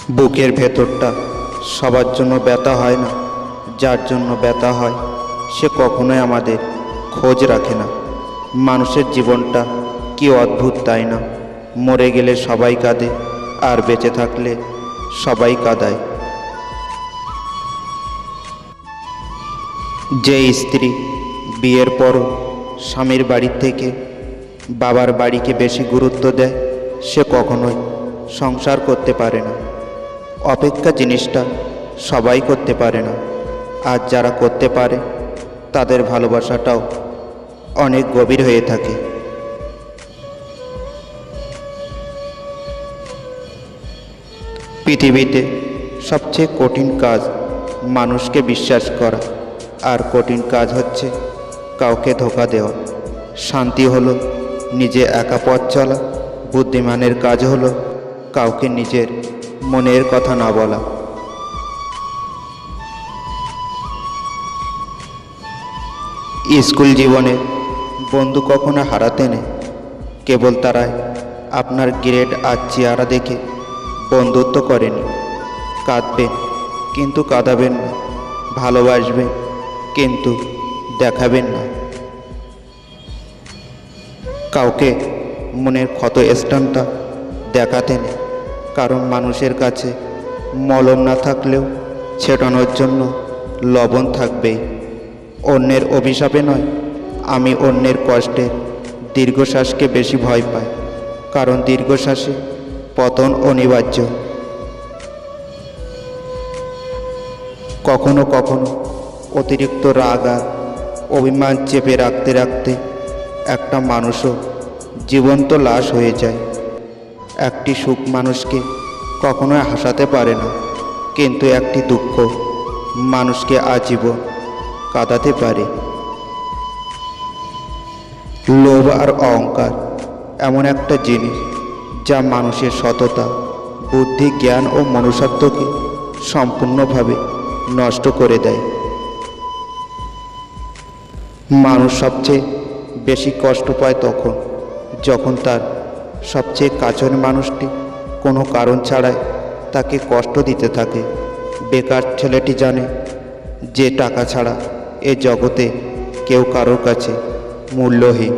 বুকের ভেতরটা সবার জন্য ব্যথা হয় না। যার জন্য ব্যথা হয় সে কখনোই আমাদের খোঁজ রাখে না। মানুষের জীবনটা কি অদ্ভুত, তাই না? মরে গেলে সবাই কাঁদে, আর বেঁচে থাকলে সবাই কাঁদায়। যে স্ত্রী বিয়ের পরও স্বামীর বাড়ি থেকে বাবার বাড়িকে বেশি গুরুত্ব দেয়, সে কখনোই সংসার করতে পারে না। অপেক্ষা জিনিসটা সবাই করতে পারে না, আর যারা করতে পারে তাদের ভালোবাসাটাও অনেক গভীর হয়ে থাকে। পৃথিবীতে সবচেয়ে কঠিন কাজ মানুষকে বিশ্বাস করা, আর কঠিন কাজ হচ্ছে কাউকে ধোঁকা দেওয়া। শান্তি হলো নিজে একা পথ চলা, বুদ্ধিমানের কাজ হলো কাউকে নিজের মনের কথা না বলা। স্কুল জীবনে বন্ধু কখনো হারাতে নেই, কেবল তারাই আপনার গ্রেড আর চেহারা দেখে বন্ধুত্ব করেনি। কাঁদবেন কিন্তু কাঁদাবেন না, ভালোবাসবেন কিন্তু দেখাবেন না। কাউকে মনের ক্ষত স্থানটা দেখাতে নেই, কারণ মানুষের কাছে মলম না থাকলেও ছেটানোর জন্য লবণ থাকবেই। অন্যের অভিশাপে নয়, আমি অন্যের কষ্টে দীর্ঘশ্বাসকে বেশি ভয় পাই, কারণ দীর্ঘশ্বাসে পতন অনিবার্য। কখনো কখনো অতিরিক্ত রাগ আর অভিমান চেপে রাখতে রাখতে একটা মানুষও জীবন্ত লাশ হয়ে যায়। একটি সুখ মানুষকে কখনোই হাসাতে পারে না, কিন্তু একটি দুঃখ মানুষকে আজীবন কাঁদাতে পারে। লোভ আর অহংকার এমন একটা জিনিস যা মানুষের সততা, বুদ্ধি, জ্ঞান ও মনুষ্যত্বকে সম্পূর্ণভাবে নষ্ট করে দেয়। মানুষ সবচেয়ে বেশি কষ্ট পায় তখন যখন তার সবচেয়ে কাছের মানুষটি কোনো কারণ ছাড়াই তাকে কষ্ট দিতে থাকে। বেকার ছেলেটি জানে যে টাকা ছাড়া এ জগতে কেউ কারোর কাছে মূল্যহীন।